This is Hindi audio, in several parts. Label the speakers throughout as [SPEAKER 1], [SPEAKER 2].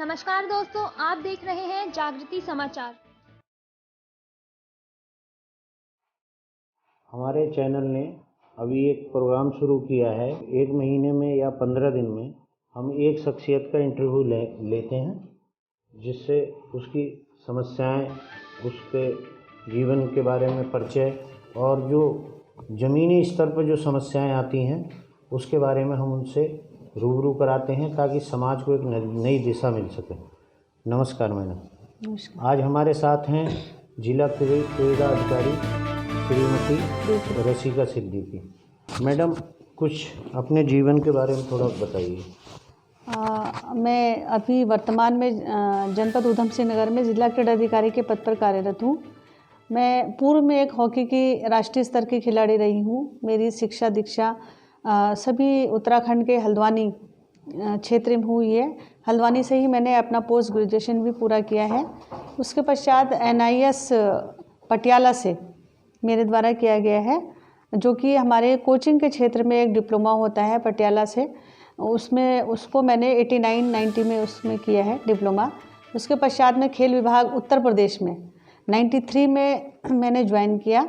[SPEAKER 1] नमस्कार दोस्तों, आप देख रहे हैं जागृति समाचार।
[SPEAKER 2] हमारे चैनल ने अभी एक प्रोग्राम शुरू किया है। 1 महीने में या 15 दिन में हम एक शख्सियत का इंटरव्यू लेते हैं, जिससे उसकी समस्याएं, उसके जीवन के बारे में परिचय और जो ज़मीनी स्तर पर जो समस्याएं आती हैं उसके बारे में हम उनसे रूबरू कराते हैं, ताकि समाज को एक नई दिशा मिल सके। नमस्कार मैडम।
[SPEAKER 3] नमस्कार।
[SPEAKER 2] आज हमारे साथ हैं जिला क्रीड़ा अधिकारी श्रीमती रसिका सिद्दीकी। मैडम, कुछ अपने जीवन के बारे में थोड़ा बताइए।
[SPEAKER 3] मैं अभी वर्तमान में जनपद ऊधम सिंह नगर में जिला क्रीड़ा अधिकारी के पद पर कार्यरत हूँ। मैं पूर्व में एक हॉकी की राष्ट्रीय स्तर की खिलाड़ी रही हूँ। मेरी शिक्षा दीक्षा सभी उत्तराखंड के हल्द्वानी क्षेत्र में हुई है। हल्द्वानी से ही मैंने अपना पोस्ट ग्रेजुएशन भी पूरा किया है। उसके पश्चात NIS पटियाला से मेरे द्वारा किया गया है, जो कि हमारे कोचिंग के क्षेत्र में एक डिप्लोमा होता है पटियाला से। उसको मैंने 89-90 में उसमें किया है डिप्लोमा। उसके पश्चात में खेल विभाग उत्तर प्रदेश में 93 में मैंने ज्वाइन किया।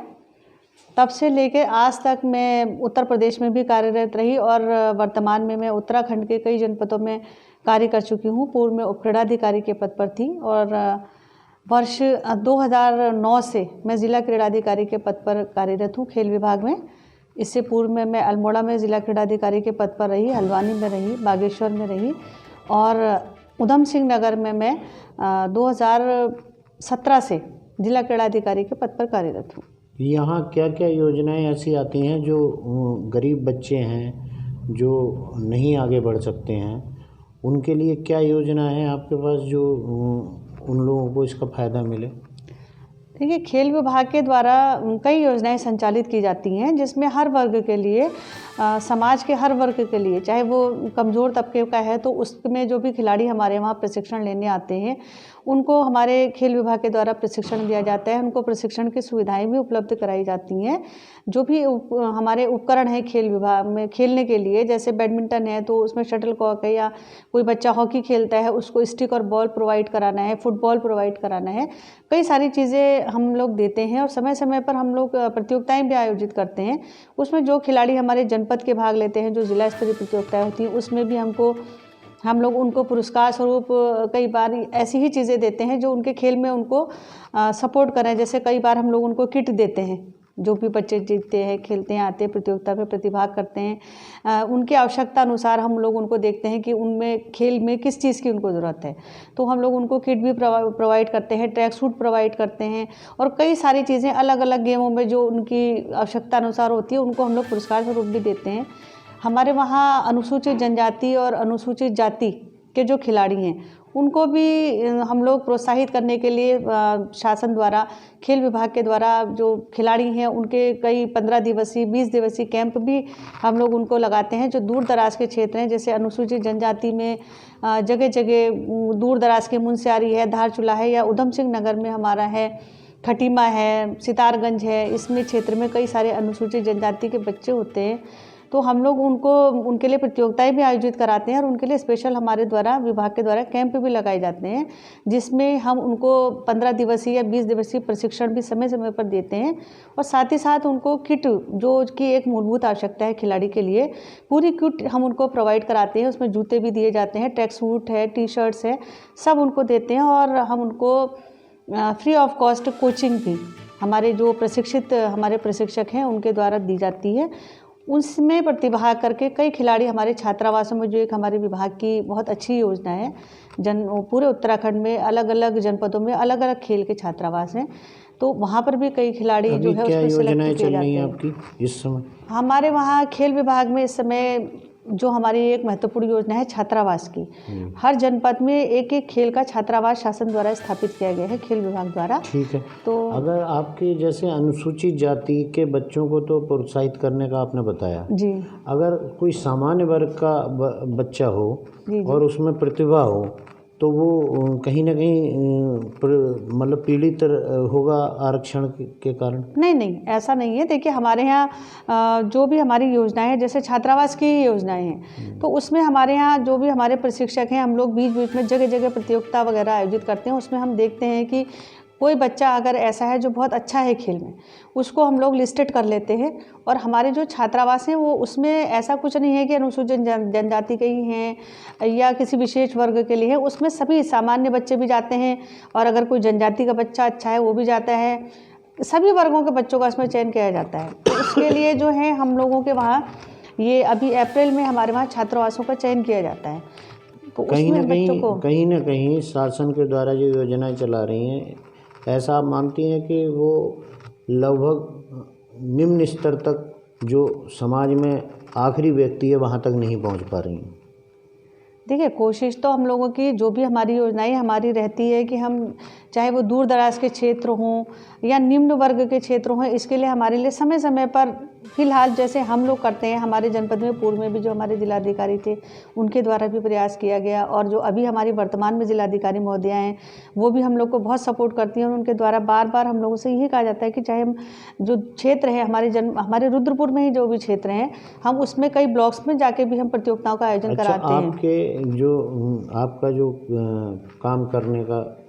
[SPEAKER 3] तब से लेकर आज तक मैं उत्तर प्रदेश में भी कार्यरत रही और वर्तमान में मैं उत्तराखंड के कई जनपदों में कार्य कर चुकी हूँ। पूर्व में उपक्रीड़ाधिकारी के पद पर थी और वर्ष 2009 से मैं जिला क्रीड़ाधिकारी के पद पर कार्यरत हूँ खेल विभाग में। इससे पूर्व में मैं अल्मोड़ा में जिला क्रीड़ाधिकारी के पद पर रही, हल्द्वानी में रही, बागेश्वर में रही और ऊधम सिंह नगर में मैं 2017 से जिला क्रीड़ाधिकारी के पद पर कार्यरत हूँ।
[SPEAKER 2] यहाँ क्या क्या योजनाएं ऐसी आती हैं जो गरीब बच्चे हैं जो नहीं आगे बढ़ सकते हैं, उनके लिए क्या योजना है आपके पास जो उन लोगों को इसका फ़ायदा मिले?
[SPEAKER 3] देखिए, खेल विभाग के द्वारा कई योजनाएं संचालित की जाती हैं, जिसमें हर वर्ग के लिए समाज के हर वर्ग के लिए, चाहे वो कमज़ोर तबके का है तो उसमें जो भी खिलाड़ी हमारे वहाँ प्रशिक्षण लेने आते हैं उनको हमारे खेल विभाग के द्वारा प्रशिक्षण दिया जाता है। उनको प्रशिक्षण की सुविधाएं भी उपलब्ध कराई जाती हैं। जो भी हमारे उपकरण हैं खेल विभाग में खेलने के लिए, जैसे बैडमिंटन है तो उसमें शटलकॉक है, या कोई बच्चा हॉकी खेलता है उसको स्टिक और बॉल प्रोवाइड कराना है, फुटबॉल प्रोवाइड कराना है, कई सारी चीज़ें हम लोग देते हैं। और समय समय पर हम लोग प्रतियोगिताएं भी आयोजित करते हैं। उसमें जो खिलाड़ी हमारे जनपद के भाग लेते हैं, जो जिला स्तरीय प्रतियोगिताएं होती हैं, उसमें भी हम लोग उनको पुरस्कार स्वरूप कई बार ऐसी ही चीज़ें देते हैं जो उनके खेल में उनको सपोर्ट करें। जैसे कई बार हम लोग उनको किट देते हैं, जो भी बच्चे जीतते हैं, खेलते हैं, आते हैं, प्रतियोगिता में प्रतिभाग करते हैं, उनकी आवश्यकता अनुसार हम लोग उनको देखते हैं कि उनमें खेल में किस चीज़ की उनको ज़रूरत है, तो हम लोग उनको किट भी प्रोवाइड करते हैं, ट्रैक सूट प्रोवाइड करते हैं और कई सारी चीज़ें अलग अलग गेमों में जो उनकी आवश्यकता अनुसार होती है उनको हम लोग पुरस्कार स्वरूप भी देते हैं। हमारे वहाँ अनुसूचित जनजाति और अनुसूचित जाति के जो खिलाड़ी हैं उनको भी हम लोग प्रोत्साहित करने के लिए शासन द्वारा, खेल विभाग के द्वारा जो खिलाड़ी हैं उनके कई 15 दिवसीय 20 दिवसीय कैंप भी हम लोग उनको लगाते हैं, जो दूर दराज के क्षेत्र हैं। जैसे अनुसूचित जनजाति में जगह जगह दूर दराज के मुनस्यारी है, धारचूला है, या ऊधम सिंह नगर में हमारा है, खटीमा है, सितारगंज है। इसमें क्षेत्र में कई सारे अनुसूचित जनजाति के बच्चे होते हैं, तो हम लोग उनके लिए प्रतियोगिताएं भी आयोजित कराते हैं और उनके लिए स्पेशल हमारे द्वारा विभाग के द्वारा कैंप भी लगाए जाते हैं, जिसमें हम उनको 15 दिवसीय या 20 दिवसीय प्रशिक्षण भी समय समय पर देते हैं। और साथ ही साथ उनको किट, जो कि एक मूलभूत आवश्यकता है खिलाड़ी के लिए, पूरी किट हम उनको प्रोवाइड कराते हैं। उसमें जूते भी दिए जाते हैं, ट्रैक सूट है, टी-शर्ट्स है, सब उनको देते हैं। और हम उनको फ्री ऑफ कॉस्ट कोचिंग भी हमारे जो हमारे प्रशिक्षक हैं उनके द्वारा दी जाती है। उसमें प्रतिभाग करके कई खिलाड़ी हमारे छात्रावासों में, जो एक हमारे विभाग की बहुत अच्छी योजना है, पूरे उत्तराखंड में अलग अलग जनपदों में अलग अलग खेल के छात्रावास हैं, तो वहाँ पर भी कई खिलाड़ी जो है उसमें सेलेक्ट किए जाते हैं।
[SPEAKER 2] आपकी इस समय
[SPEAKER 3] हमारे वहाँ खेल विभाग में इस समय जो हमारी एक महत्वपूर्ण योजना है छात्रावास की, हर जनपद में एक एक खेल का छात्रावास शासन द्वारा स्थापित किया गया है खेल विभाग द्वारा।
[SPEAKER 2] ठीक है।
[SPEAKER 3] तो
[SPEAKER 2] अगर आपके जैसे अनुसूचित जाति के बच्चों को तो प्रोत्साहित करने का आपने बताया
[SPEAKER 3] जी,
[SPEAKER 2] अगर कोई सामान्य वर्ग का बच्चा हो और उसमें प्रतिभा हो तो वो कहीं ना कहीं मतलब पीड़ित होगा आरक्षण के कारण?
[SPEAKER 3] नहीं नहीं, ऐसा नहीं है। देखिए हमारे यहाँ जो भी हमारी योजनाएं हैं, जैसे छात्रावास की ही योजनाएं हैं, तो उसमें हमारे यहाँ जो भी हमारे प्रशिक्षक हैं, हम लोग बीच बीच में जगह जगह प्रतियोगिता वगैरह आयोजित करते हैं। उसमें हम देखते हैं कि कोई बच्चा अगर ऐसा है जो बहुत अच्छा है खेल में, उसको हम लोग लिस्टेड कर लेते हैं। और हमारे जो छात्रावास हैं वो उसमें ऐसा कुछ नहीं है कि अनुसूचित जनजाति के ही हैं या किसी विशेष वर्ग के लिए है। उसमें सभी सामान्य बच्चे भी जाते हैं, और अगर कोई जनजाति का बच्चा अच्छा है वो भी जाता है। सभी वर्गों के बच्चों का इसमें चयन किया जाता है। तो उसके लिए जो है हम लोगों के वहाँ ये अभी अप्रैल में हमारे वहाँ छात्रावासों का चयन किया जाता है। तो
[SPEAKER 2] कहीं ना
[SPEAKER 3] को
[SPEAKER 2] कहीं शासन के द्वारा जो योजनाएं चला रही हैं, ऐसा आप मानती हैं कि वो लगभग निम्न स्तर तक जो समाज में आखिरी व्यक्ति है वहाँ तक नहीं पहुँच पा रही हैं?
[SPEAKER 3] देखिए कोशिश तो हम लोगों की, जो भी हमारी योजनाएं हमारी रहती है कि हम चाहे वो दूर दराज के क्षेत्र हों या निम्न वर्ग के क्षेत्र हों, इसके लिए हमारे लिए समय समय पर फिलहाल जैसे हम लोग करते हैं, हमारे जनपद में पूर्व में भी जो हमारे जिलाधिकारी थे उनके द्वारा भी प्रयास किया गया, और जो अभी हमारी वर्तमान में जिलाधिकारी महोदया हैं वो भी हम लोग को बहुत सपोर्ट करती हैं। और उनके द्वारा बार बार हम लोगों से यही कहा जाता है कि चाहे हम जो क्षेत्र है हमारे रुद्रपुर में ही जो भी क्षेत्र हैं, हम उसमें कई ब्लॉक्स में जाके भी हम प्रतियोगिताओं का आयोजन कराते हैं।
[SPEAKER 2] आपका जो काम करने का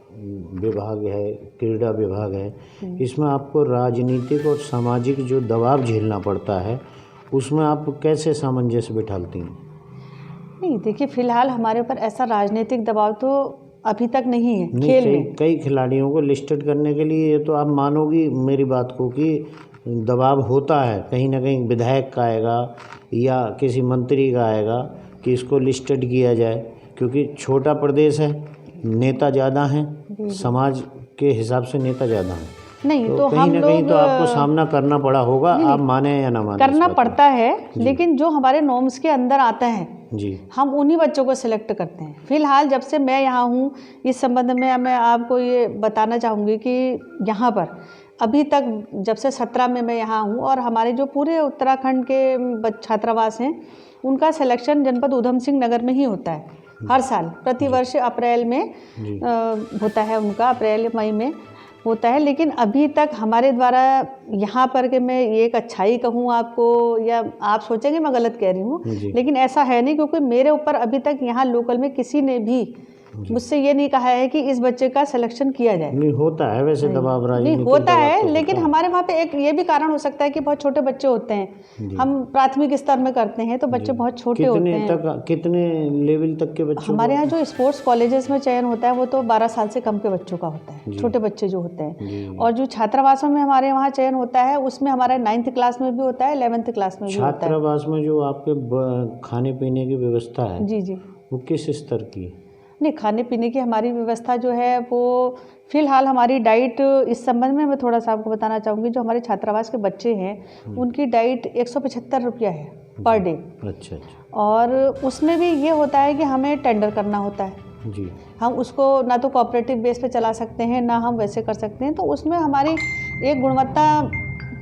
[SPEAKER 2] विभाग है, क्रीड़ा विभाग है, इसमें आपको राजनीतिक और सामाजिक जो दबाव झेलना पड़ता है, उसमें आप कैसे सामंजस्य बिठाती हैं?
[SPEAKER 3] नहीं देखिए, फिलहाल हमारे ऊपर ऐसा राजनीतिक दबाव तो अभी तक नहीं है। खेल में
[SPEAKER 2] कई खिलाड़ियों को लिस्टेड करने के लिए, ये तो आप मानोगी मेरी बात को, कि दबाव होता है, कहीं ना कहीं विधायक का आएगा या किसी मंत्री का आएगा कि इसको लिस्टेड किया जाए, क्योंकि छोटा प्रदेश है, नेता ज़्यादा हैं, समाज के हिसाब से नेता ज़्यादा हैं।
[SPEAKER 3] नहीं तो
[SPEAKER 2] कहीं ना कहीं तो आपको सामना करना पड़ा होगा, आप माने या ना माने,
[SPEAKER 3] करना पड़ता है। लेकिन जो हमारे नॉर्म्स के अंदर आता है
[SPEAKER 2] जी,
[SPEAKER 3] हम उन्हीं बच्चों को सिलेक्ट करते हैं। फिलहाल जब से मैं यहाँ हूँ, इस संबंध में मैं आपको ये बताना चाहूँगी कि यहाँ पर अभी तक जब से 17 में मैं यहाँ हूँ, और हमारे जो पूरे उत्तराखंड के छात्रावास हैं उनका सिलेक्शन जनपद ऊधम सिंह नगर में ही होता है। हर साल प्रतिवर्ष अप्रैल में होता है उनका, अप्रैल मई में होता है। लेकिन अभी तक हमारे द्वारा यहाँ पर के मैं ये एक अच्छाई कहूँ आपको, या आप सोचेंगे मैं गलत कह रही हूँ, लेकिन ऐसा है नहीं, क्योंकि मेरे ऊपर अभी तक यहाँ लोकल में किसी ने भी मुझसे ये नहीं कहा है कि इस बच्चे का सिलेक्शन किया जाए।
[SPEAKER 2] नहीं होता है वैसे दबाव,
[SPEAKER 3] नहीं होता है, लेकिन हमारे वहाँ पे एक ये भी कारण हो सकता है कि बहुत छोटे बच्चे होते हैं। हम प्राथमिक स्तर में करते हैं तो बच्चे बहुत छोटे होते हैं।
[SPEAKER 2] कितने लेवल तक के बच्चे?
[SPEAKER 3] हमारे यहाँ जो स्पोर्ट्स कॉलेजेस में चयन होता है वो तो 12 साल से कम के बच्चों का होता है, छोटे बच्चे जो होते हैं। और जो छात्रावासों में हमारे वहाँ चयन होता है उसमें हमारा 9th क्लास में भी होता है, 11th क्लास में भी होता है।
[SPEAKER 2] छात्रावास में जो आपके खाने पीने की व्यवस्था है,
[SPEAKER 3] जी जी,
[SPEAKER 2] वो किस स्तर की है?
[SPEAKER 3] नहीं, खाने पीने की हमारी व्यवस्था जो है वो फिलहाल हमारी डाइट, इस संबंध में मैं थोड़ा सा आपको बताना चाहूँगी। जो हमारे छात्रावास के बच्चे हैं उनकी डाइट 175 रुपया है पर डे।
[SPEAKER 2] अच्छा।
[SPEAKER 3] और उसमें भी ये होता है कि हमें टेंडर करना होता है
[SPEAKER 2] जी।
[SPEAKER 3] हम उसको ना तो कोऑपरेटिव बेस पे चला सकते हैं, ना हम वैसे कर सकते हैं। तो उसमें हमारी एक गुणवत्ता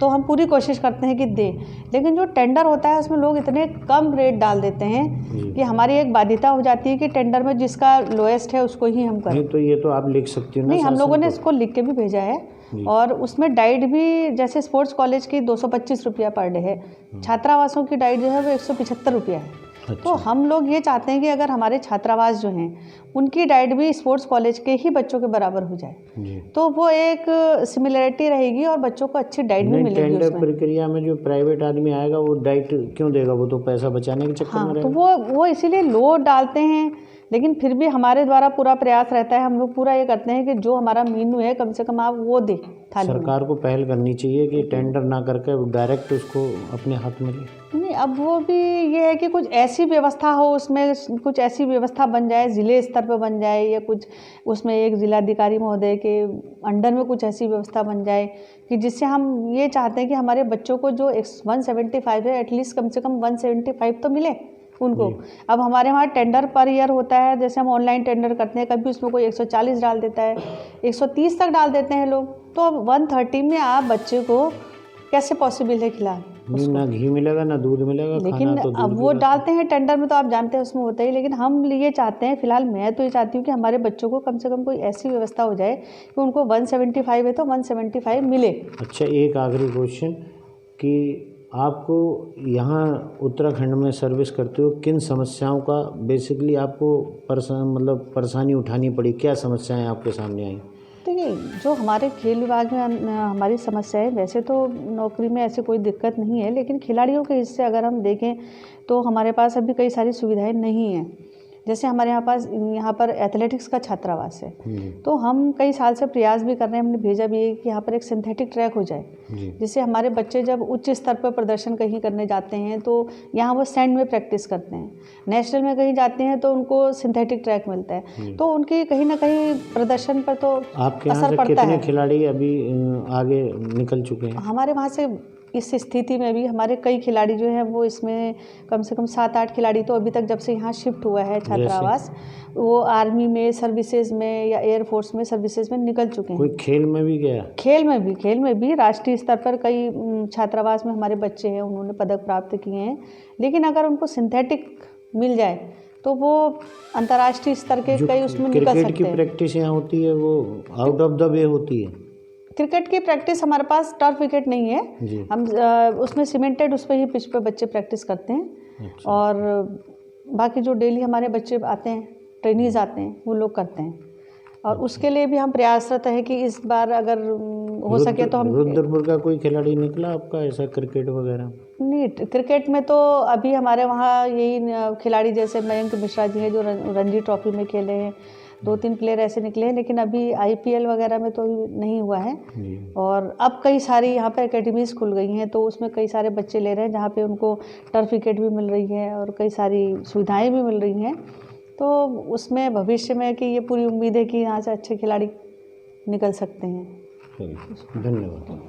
[SPEAKER 3] तो हम पूरी कोशिश करते हैं कि दें, लेकिन जो टेंडर होता है उसमें लोग इतने कम रेट डाल देते हैं कि हमारी एक बाध्यता हो जाती है कि टेंडर में जिसका लोएस्ट है उसको ही हम करें।
[SPEAKER 2] नहीं तो ये तो आप लिख सकती हो ना?
[SPEAKER 3] नहीं, हम लोगों ने इसको लिख के भी भेजा है। और उसमें डाइट भी जैसे स्पोर्ट्स कॉलेज की 225 रुपया पर डे है, छात्रावासों की डाइट जो है वो 175 रुपया है।
[SPEAKER 2] अच्छा।
[SPEAKER 3] तो हम लोग ये चाहते हैं कि अगर हमारे छात्रावास जो हैं उनकी डाइट भी स्पोर्ट्स कॉलेज के ही बच्चों के बराबर हो जाए, तो वो एक सिमिलरिटी रहेगी और बच्चों को अच्छी डाइट भी मिलेगी।
[SPEAKER 2] टेंडर प्रक्रिया में जो प्राइवेट आदमी आएगा वो डाइट क्यों देगा? वो तो पैसा बचाने के चक्कर में रहेगा।
[SPEAKER 3] तो वो इसीलिए लो डालते हैं, लेकिन फिर भी हमारे द्वारा पूरा प्रयास रहता है, हम लोग पूरा ये करते हैं कि जो हमारा मेनू है कम से कम आप वो दे थाली में।
[SPEAKER 2] सरकार को पहल करनी चाहिए कि टेंडर ना करके डायरेक्ट उसको अपने हाथ में ले।
[SPEAKER 3] नहीं, अब वो भी ये है कि कुछ ऐसी व्यवस्था हो, उसमें कुछ ऐसी व्यवस्था बन जाए, ज़िले स्तर पर बन जाए, या कुछ उसमें एक जिलाधिकारी महोदय के अंडर में कुछ ऐसी व्यवस्था बन जाए कि जिससे हम ये चाहते हैं कि हमारे बच्चों को जो 175 है एटलीस्ट कम से कम 175 तो मिले उनको। अब हमारे वहाँ टेंडर पर ईयर होता है, जैसे हम ऑनलाइन टेंडर करते हैं, कभी उसमें कोई 140 डाल देता है, 130 तक डाल देते हैं लोग। तो अब 130 में आप बच्चे को कैसे पॉसिबल है खिलाना?
[SPEAKER 2] नहीं, ना घी मिलेगा ना दूध मिलेगा,
[SPEAKER 3] लेकिन
[SPEAKER 2] खाना तो दूर
[SPEAKER 3] अब
[SPEAKER 2] की
[SPEAKER 3] वो
[SPEAKER 2] बात है।
[SPEAKER 3] डालते हैं टेंडर में, तो आप जानते हैं उसमें होता ही, लेकिन हम ये चाहते हैं, फिलहाल मैं तो ये चाहती हूँ कि हमारे बच्चों को कम से कम कोई ऐसी व्यवस्था हो जाए कि उनको 175 है तो 175 मिले।
[SPEAKER 2] अच्छा, एक आखिरी क्वेश्चन कि आपको यहाँ उत्तराखंड में सर्विस करते हो, किन समस्याओं का बेसिकली आपको परेशानी उठानी पड़ी, क्या समस्याएं आपके सामने आई?
[SPEAKER 3] देखिए, जो हमारे खेल विभाग में हमारी समस्या है, वैसे तो नौकरी में ऐसी कोई दिक्कत नहीं है, लेकिन खिलाड़ियों के हिस्से अगर हम देखें तो हमारे पास अभी कई सारी सुविधाएं नहीं हैं। जैसे हमारे यहाँ पर एथलेटिक्स का छात्रावास है, तो हम कई साल से प्रयास भी कर रहे हैं, हमने भेजा भी है कि यहाँ पर एक सिंथेटिक ट्रैक हो जाए, जिससे हमारे बच्चे जब उच्च स्तर पर प्रदर्शन कहीं करने जाते हैं तो यहाँ वो सैंड में प्रैक्टिस करते हैं, नेशनल में कहीं जाते हैं तो उनको सिंथेटिक ट्रैक मिलता है, तो उनके कहीं ना कहीं प्रदर्शन पर तो
[SPEAKER 2] आपके यहाँ
[SPEAKER 3] असर
[SPEAKER 2] से
[SPEAKER 3] पड़ता
[SPEAKER 2] कितने
[SPEAKER 3] है।
[SPEAKER 2] खिलाड़ी अभी आगे निकल चुके हैं?
[SPEAKER 3] हमारे वहाँ से इस स्थिति में भी हमारे कई खिलाड़ी जो हैं वो इसमें कम से कम 7-8 खिलाड़ी तो अभी तक जब से यहाँ शिफ्ट हुआ है छात्रावास, वो आर्मी में सर्विसेज में या एयरफोर्स में सर्विसेज में निकल चुके हैं।
[SPEAKER 2] कोई खेल में भी गया?
[SPEAKER 3] खेल में भी राष्ट्रीय स्तर पर कई छात्रावास में हमारे बच्चे हैं, उन्होंने पदक प्राप्त किए हैं, लेकिन अगर उनको सिंथेटिक मिल जाए तो वो अंतर्राष्ट्रीय स्तर के कई उसमें निकल सकते हैं।
[SPEAKER 2] क्रिकेट की प्रैक्टिस यहाँ होती है, वो आउट ऑफ द वे होती है?
[SPEAKER 3] क्रिकेट की प्रैक्टिस हमारे पास टर्फ विकेट नहीं है, हम उसमें सीमेंटेड उस पर ही पिच पे बच्चे प्रैक्टिस करते हैं। अच्छा। और बाकी जो डेली हमारे बच्चे आते हैं, ट्रेनीज आते हैं, वो लोग करते हैं, और उसके लिए भी हम प्रयासरत हैं कि इस बार अगर हो सके तो हम।
[SPEAKER 2] रुद्रपुर का कोई खिलाड़ी निकला आपका ऐसा क्रिकेट वगैरह? नहीं,
[SPEAKER 3] क्रिकेट में तो अभी हमारे वहाँ यही खिलाड़ी जैसे मयंक मिश्रा जी हैं जो रणजी ट्रॉफी में खेले हैं, 2-3 प्लेयर ऐसे निकले हैं, लेकिन अभी IPL वगैरह में तो नहीं हुआ है। और अब कई सारी यहाँ पे एकेडमीज़ खुल गई हैं, तो उसमें कई सारे बच्चे ले रहे हैं जहाँ पे उनको टर्फ विकेट भी मिल रही है और कई सारी सुविधाएं भी मिल रही हैं, तो उसमें भविष्य में कि ये पूरी उम्मीद है कि यहाँ से अच्छे खिलाड़ी निकल सकते हैं।
[SPEAKER 2] धन्यवाद।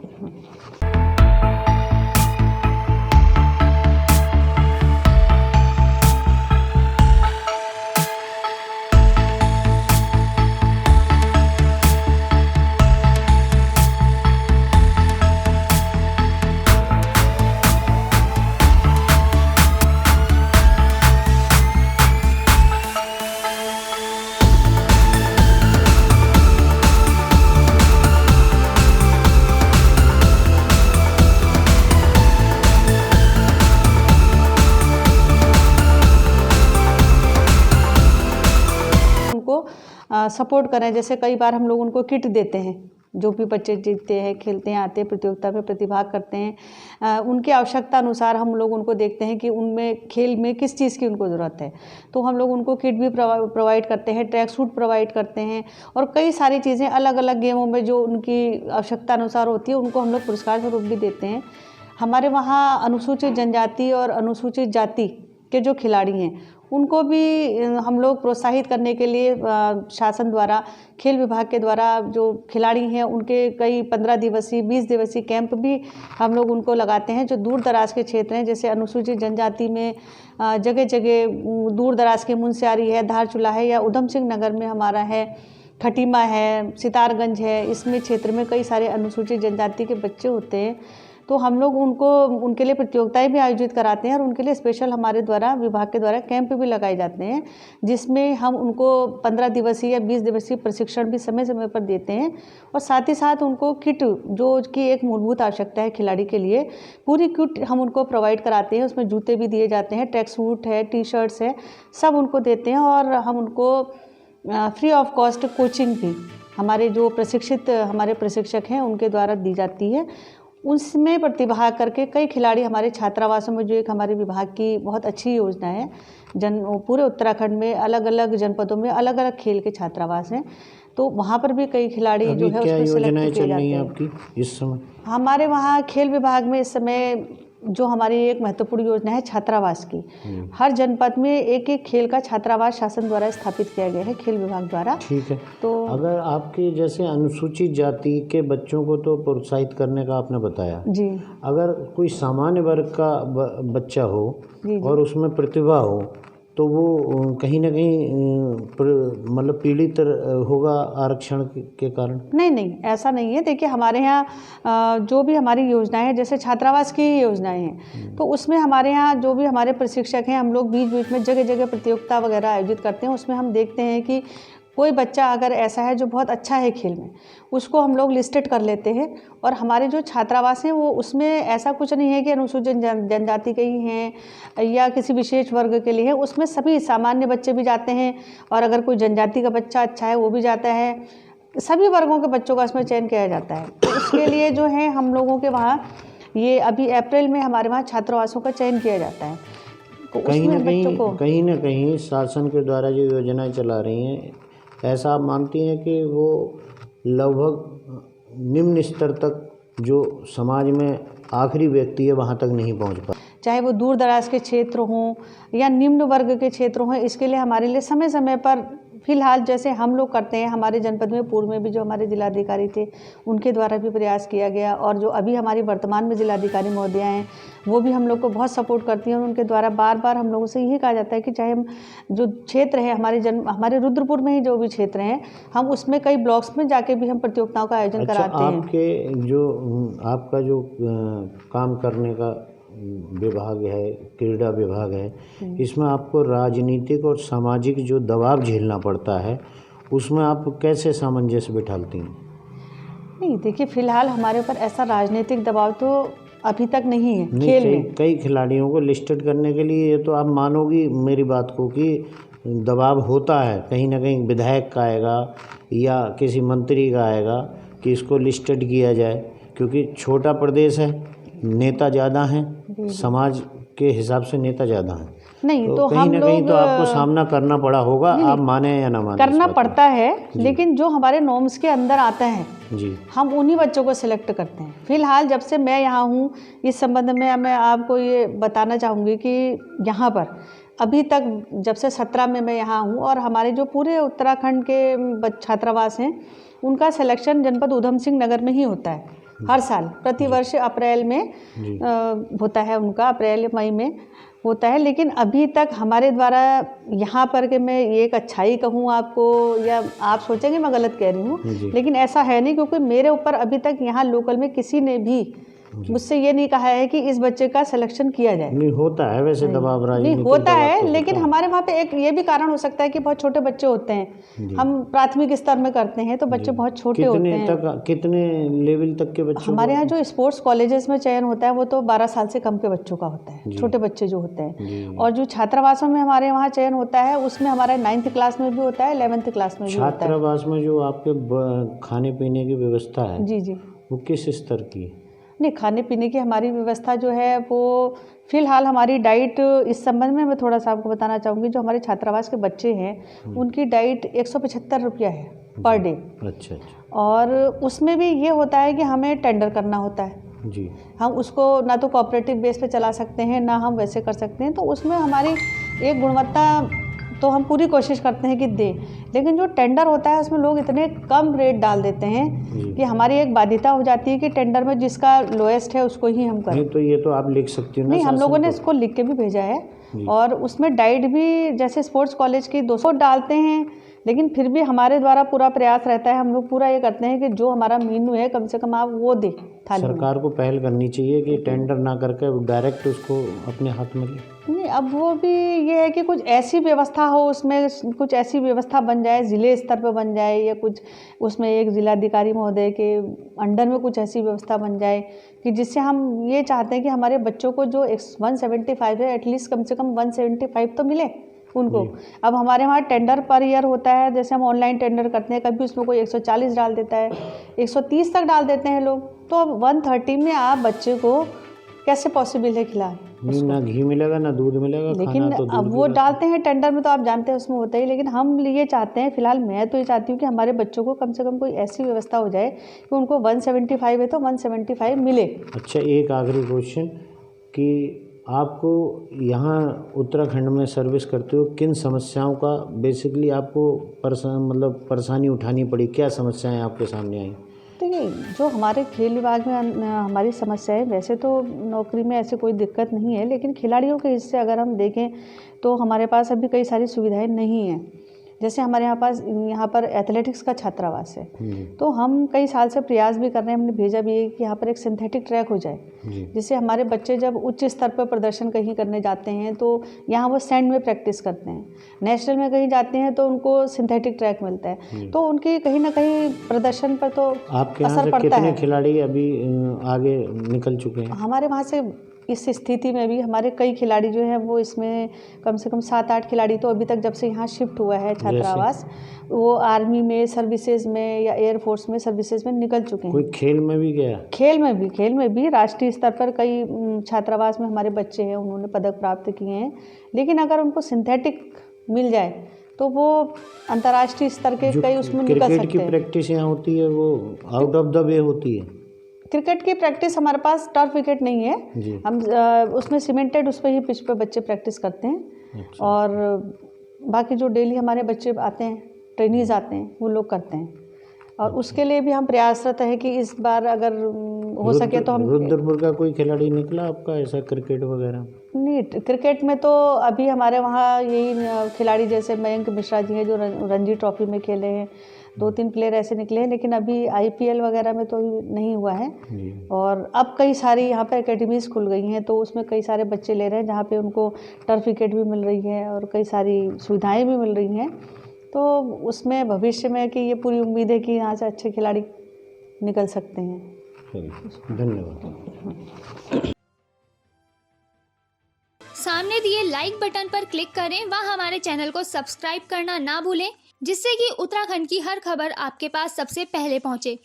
[SPEAKER 3] सपोर्ट करें। जैसे कई बार हम लोग उनको किट देते हैं, जो भी बच्चे जीतते हैं, खेलते हैं, आते हैं, प्रतियोगिता में प्रतिभाग करते हैं, उनकी आवश्यकता अनुसार हम लोग उनको देखते हैं कि उनमें खेल में किस चीज़ की उनको ज़रूरत है, तो हम लोग उनको किट भी प्रोवाइड करते हैं, ट्रैक सूट प्रोवाइड करते हैं, और कई सारी चीज़ें अलग अलग गेमों में जो उनकी आवश्यकता अनुसार होती है उनको हम लोग पुरस्कार स्वरूप भी देते हैं। हमारे वहाँ अनुसूचित जनजाति और अनुसूचित जाति के जो खिलाड़ी हैं उनको भी हम लोग प्रोत्साहित करने के लिए शासन द्वारा, खेल विभाग के द्वारा जो खिलाड़ी हैं उनके कई 15 दिवसीय 20 दिवसीय कैंप भी हम लोग उनको लगाते हैं, जो दूर दराज के क्षेत्र हैं। जैसे अनुसूचित जनजाति में जगह जगह दूर दराज के मुनस्यारी है, धारचूला है, या उधम सिंह नगर में हमारा है, खटीमा है, सितारगंज है, इसमें क्षेत्र में कई सारे अनुसूचित जनजाति के बच्चे होते हैं, तो हम लोग उनके लिए प्रतियोगिताएं भी आयोजित कराते हैं और उनके लिए स्पेशल हमारे द्वारा विभाग के द्वारा कैंप भी लगाए जाते हैं, जिसमें हम उनको 15 दिवसीय या 20 दिवसीय प्रशिक्षण भी समय समय पर देते हैं, और साथ ही साथ उनको किट, जो कि एक मूलभूत आवश्यकता है खिलाड़ी के लिए, पूरी किट हम उनको प्रोवाइड कराते हैं। उसमें जूते भी दिए जाते हैं, ट्रैक सूट है, टी-शर्ट्स है, सब उनको देते हैं, और हम उनको फ्री ऑफ कॉस्ट कोचिंग भी हमारे जो प्रशिक्षित हमारे प्रशिक्षक हैं उनके द्वारा दी जाती है। उसमें प्रतिभाग करके कई खिलाड़ी हमारे छात्रावासों में, जो एक हमारे विभाग की बहुत अच्छी योजना है, पूरे उत्तराखंड में अलग अलग जनपदों में अलग अलग खेल के छात्रावास हैं, तो वहाँ पर भी कई खिलाड़ी जो है उसमें सेलेक्ट किए जाते हैं।
[SPEAKER 2] आपकी इस समय
[SPEAKER 3] हमारे वहाँ खेल विभाग में इस समय जो हमारी एक महत्वपूर्ण योजना है छात्रावास की, हर जनपद में एक एक खेल का छात्रावास शासन द्वारा स्थापित किया गया है खेल विभाग द्वारा।
[SPEAKER 2] ठीक है।
[SPEAKER 3] तो
[SPEAKER 2] अगर आपके जैसे अनुसूचित जाति के बच्चों को तो प्रोत्साहित करने का आपने बताया
[SPEAKER 3] जी,
[SPEAKER 2] अगर कोई सामान्य वर्ग का बच्चा हो और उसमें प्रतिभा हो, तो वो कहीं ना कहीं मतलब पीड़ित होगा आरक्षण के कारण?
[SPEAKER 3] नहीं, ऐसा नहीं है। देखिए, हमारे यहाँ जो भी हमारी योजनाएं हैं, जैसे छात्रावास की योजनाएं हैं, तो उसमें हमारे यहाँ जो भी हमारे प्रशिक्षक हैं, हम लोग बीच बीच में जगह जगह प्रतियोगिता वगैरह आयोजित करते हैं। उसमें हम देखते हैं कि कोई बच्चा अगर ऐसा है जो बहुत अच्छा है खेल में, उसको हम लोग लिस्टेड कर लेते हैं। और हमारे जो छात्रावास हैं वो उसमें ऐसा कुछ नहीं है कि अनुसूचित जनजाति के ही हैं या किसी विशेष वर्ग के लिए है। उसमें सभी सामान्य बच्चे भी जाते हैं, और अगर कोई जनजाति का बच्चा अच्छा है वो भी जाता है। सभी वर्गों के बच्चों का इसमें चयन किया जाता है। तो उसके लिए जो है हम लोगों के वहाँ ये अभी अप्रैल में हमारे वहाँ छात्रावासों का चयन किया जाता है। तो
[SPEAKER 2] कहीं
[SPEAKER 3] उसमें
[SPEAKER 2] ना कहीं शासन के द्वारा जो योजनाएं चला रही हैं, ऐसा आप मानती हैं कि वो लगभग निम्न स्तर तक जो समाज में आखिरी व्यक्ति है वहाँ तक नहीं पहुँच पा,
[SPEAKER 3] चाहे वो दूर दराज के क्षेत्र हों या निम्न वर्ग के क्षेत्र हों, इसके लिए हमारे लिए समय समय पर फिलहाल जैसे हम लोग करते हैं, हमारे जनपद में पूर्व में भी जो हमारे जिलाधिकारी थे उनके द्वारा भी प्रयास किया गया, और जो अभी हमारी वर्तमान में जिलाधिकारी महोदया हैं वो भी हम लोग को बहुत सपोर्ट करती हैं। और उनके द्वारा बार बार हम लोगों से यही कहा जाता है कि चाहे हम जो क्षेत्र है हमारे रुद्रपुर में ही जो भी क्षेत्र हैं, हम उसमें कई ब्लॉक्स में जाके भी हम प्रतियोगिताओं का आयोजन कराते हैं।
[SPEAKER 2] आपका जो काम करने का विभाग है, क्रीड़ा विभाग है, इसमें आपको राजनीतिक और सामाजिक जो दबाव झेलना पड़ता है, उसमें आप कैसे सामंजस्य बिठाती हैं?
[SPEAKER 3] नहीं, देखिए, फिलहाल हमारे ऊपर ऐसा राजनीतिक दबाव तो अभी तक नहीं है। खेल में
[SPEAKER 2] कई खिलाड़ियों को लिस्टेड करने के लिए, ये तो आप मानोगी मेरी बात को, कि दबाव होता है, कहीं ना कहीं विधायक का आएगा या किसी मंत्री का आएगा कि इसको लिस्टेड किया जाए, क्योंकि छोटा प्रदेश है, नेता ज़्यादा हैं, समाज के हिसाब से नेता ज़्यादा हैं।
[SPEAKER 3] नहीं तो
[SPEAKER 2] कहीं ना कहीं तो आपको सामना करना पड़ा होगा, आप माने या ना माने,
[SPEAKER 3] करना पड़ता है। लेकिन जो हमारे नॉर्म्स के अंदर आता है
[SPEAKER 2] जी, हम
[SPEAKER 3] उन्हीं बच्चों को सिलेक्ट करते हैं। फिलहाल जब से मैं यहाँ हूँ, इस संबंध में मैं आपको ये बताना चाहूँगी कि यहाँ पर अभी तक जब से 17 में मैं यहाँ हूँ, और हमारे जो पूरे उत्तराखंड के छात्रावास हैं उनका सिलेक्शन जनपद ऊधम सिंह नगर में ही होता है। हर साल प्रतिवर्ष अप्रैल में होता है उनका, अप्रैल मई में होता है। लेकिन अभी तक हमारे द्वारा यहाँ पर के मैं ये एक अच्छाई कहूँ आपको, या आप सोचेंगे मैं गलत कह रही हूँ, लेकिन ऐसा है नहीं, क्योंकि मेरे ऊपर अभी तक यहाँ लोकल में किसी ने भी मुझसे ये नहीं कहा है कि इस बच्चे का सिलेक्शन किया जाए।
[SPEAKER 2] नहीं होता है वैसे दबाव, राजनीतिक
[SPEAKER 3] नहीं होता है, लेकिन हमारे वहाँ पे एक ये भी कारण हो सकता है कि बहुत छोटे बच्चे होते हैं। हम प्राथमिक स्तर में करते हैं तो बच्चे बहुत छोटे होते हैं।
[SPEAKER 2] कितने लेवल तक के बच्चों?
[SPEAKER 3] हमारे यहाँ जो स्पोर्ट्स कॉलेजेस में चयन होता है वो तो 12 साल से कम के बच्चों का होता है, छोटे बच्चे जो होते हैं। और जो छात्रावासों में हमारे वहाँ चयन होता है उसमें हमारा 9th क्लास में भी होता है, 11th क्लास में भी होता है।
[SPEAKER 2] छात्रावास में जो आपके खाने पीने की व्यवस्था है,
[SPEAKER 3] जी,
[SPEAKER 2] वो किस स्तर की है?
[SPEAKER 3] नहीं, खाने पीने की हमारी व्यवस्था जो है वो फिलहाल हमारी डाइट, इस संबंध में मैं थोड़ा सा आपको बताना चाहूँगी। जो हमारे छात्रावास के बच्चे हैं उनकी डाइट 175 रुपया है पर डे।
[SPEAKER 2] अच्छा।
[SPEAKER 3] और उसमें भी ये होता है कि हमें टेंडर करना होता है
[SPEAKER 2] जी।
[SPEAKER 3] हम उसको ना तो कोऑपरेटिव बेस पे चला सकते हैं, ना हम वैसे कर सकते हैं। तो उसमें हमारी एक गुणवत्ता तो हम पूरी कोशिश करते हैं कि दें, लेकिन जो टेंडर होता है उसमें लोग इतने कम रेट डाल देते हैं कि हमारी एक बाध्यता हो जाती है कि टेंडर में जिसका लोएस्ट है उसको ही हम करें।
[SPEAKER 2] नहीं तो ये तो आप लिख सकती हो ना?
[SPEAKER 3] नहीं, हम लोगों ने इसको लिख के भी भेजा है, और उसमें डाइट भी जैसे स्पोर्ट्स कॉलेज की 200 डालते हैं, लेकिन फिर भी हमारे द्वारा पूरा प्रयास रहता है, हम लोग पूरा ये करते हैं कि जो हमारा मेनू है कम से कम आप वो दें थाली में।
[SPEAKER 2] सरकार को पहल करनी चाहिए कि टेंडर ना करके डायरेक्ट उसको अपने हाथ में ले।
[SPEAKER 3] नहीं, अब वो भी ये है कि कुछ ऐसी व्यवस्था हो, उसमें कुछ ऐसी व्यवस्था बन जाए, ज़िले स्तर पर बन जाए, या कुछ उसमें एक जिलाधिकारी महोदय के अंडर में कुछ ऐसी व्यवस्था बन जाए कि जिससे हम ये चाहते हैं कि हमारे बच्चों को जो 175 है एटलीस्ट कम से कम 175 तो मिले उनको। अब हमारे वहाँ टेंडर पर ईयर होता है, जैसे हम ऑनलाइन टेंडर करते हैं, कभी उसमें कोई 140 डाल देता है, 130 तक डाल देते हैं लोग। तो अब 130 में आप बच्चे को कैसे पॉसिबल है खिलाएं?
[SPEAKER 2] ना घी मिलेगा ना दूध मिलेगा,
[SPEAKER 3] लेकिन
[SPEAKER 2] तो
[SPEAKER 3] अब वो डालते हैं टेंडर में, तो आप जानते हैं उसमें होता ही। लेकिन हम ये चाहते हैं, फिलहाल मैं तो ये चाहती हूँ कि हमारे बच्चों को कम से कम कोई ऐसी व्यवस्था हो जाए कि उनको 175 है तो 175 मिले।
[SPEAKER 2] अच्छा, एक आखिरी क्वेश्चन कि आपको यहाँ उत्तराखंड में सर्विस करते हो, किन समस्याओं का बेसिकली आपको परेशानी उठानी पड़ी? क्या समस्याएं आपके सामने आई?
[SPEAKER 3] तो देखिए, जो हमारे खेल विभाग में हमारी समस्या है, वैसे तो नौकरी में ऐसे कोई दिक्कत नहीं है, लेकिन खिलाड़ियों के हिस्से अगर हम देखें तो हमारे पास अभी कई सारी सुविधाएं नहीं हैं। जैसे हमारे यहाँ पर एथलेटिक्स का छात्रावास है, तो हम कई साल से प्रयास भी कर रहे हैं, हमने भेजा भी है कि यहाँ पर एक सिंथेटिक ट्रैक हो जाए, जिससे हमारे बच्चे जब उच्च स्तर पर प्रदर्शन कहीं करने जाते हैं तो यहाँ वो सैंड में प्रैक्टिस करते हैं, नेशनल में कहीं जाते हैं तो उनको सिंथेटिक ट्रैक मिलता है, तो उनके कहीं ना कहीं प्रदर्शन पर तो असर पड़ता है।
[SPEAKER 2] खिलाड़ी अभी आगे निकल चुके हैं
[SPEAKER 3] हमारे वहाँ से? इस स्थिति में भी हमारे कई खिलाड़ी जो हैं वो इसमें कम से कम 7-8 खिलाड़ी तो अभी तक जब से यहाँ शिफ्ट हुआ है छात्रावास, वो आर्मी में सर्विसेज में या एयरफोर्स में सर्विसेज में निकल चुके हैं।
[SPEAKER 2] कोई खेल में भी गया?
[SPEAKER 3] खेल में भी राष्ट्रीय स्तर पर कई छात्रावास में हमारे बच्चे हैं, उन्होंने पदक प्राप्त किए हैं। लेकिन अगर उनको सिंथेटिक मिल जाए तो वो अंतर्राष्ट्रीय स्तर के कई उसमें निकल सकते हैं।
[SPEAKER 2] क्रिकेट की प्रैक्टिस यहाँ होती है, वो आउट ऑफ द वे होती है।
[SPEAKER 3] क्रिकेट की प्रैक्टिस हमारे पास टर्फ विकेट नहीं है, हम उसमें सीमेंटेड उस पर ही पिच पे बच्चे प्रैक्टिस करते हैं। अच्छा। और बाकी जो डेली हमारे बच्चे आते हैं, ट्रेनीज आते हैं, वो लोग करते हैं। और उसके लिए भी हम प्रयासरत हैं कि इस बार अगर हो सके तो हम।
[SPEAKER 2] रुद्रपुर का कोई खिलाड़ी निकला आपका ऐसा क्रिकेट वगैरह?
[SPEAKER 3] नहीं, क्रिकेट में तो अभी हमारे वहाँ यही खिलाड़ी जैसे मयंक मिश्रा जी हैं जो रणजी ट्रॉफी में खेले हैं, 2-3 प्लेयर ऐसे निकले हैं, लेकिन अभी IPL वगैरह में तो नहीं हुआ है। और अब कई सारी यहाँ पे एकेडमीज़ खुल गई हैं, तो उसमें कई सारे बच्चे ले रहे हैं जहाँ पे उनको टर्फ विकेट भी मिल रही है और कई सारी सुविधाएं भी मिल रही हैं। तो उसमें भविष्य में कि ये पूरी उम्मीद है कि यहाँ से अच्छे खिलाड़ी निकल सकते हैं।
[SPEAKER 2] धन्यवाद।
[SPEAKER 1] सामने दिए लाइक बटन पर क्लिक करें व हमारे चैनल को सब्सक्राइब करना ना भूलें, जिससे कि उत्तराखंड की हर खबर आपके पास सबसे पहले पहुंचे।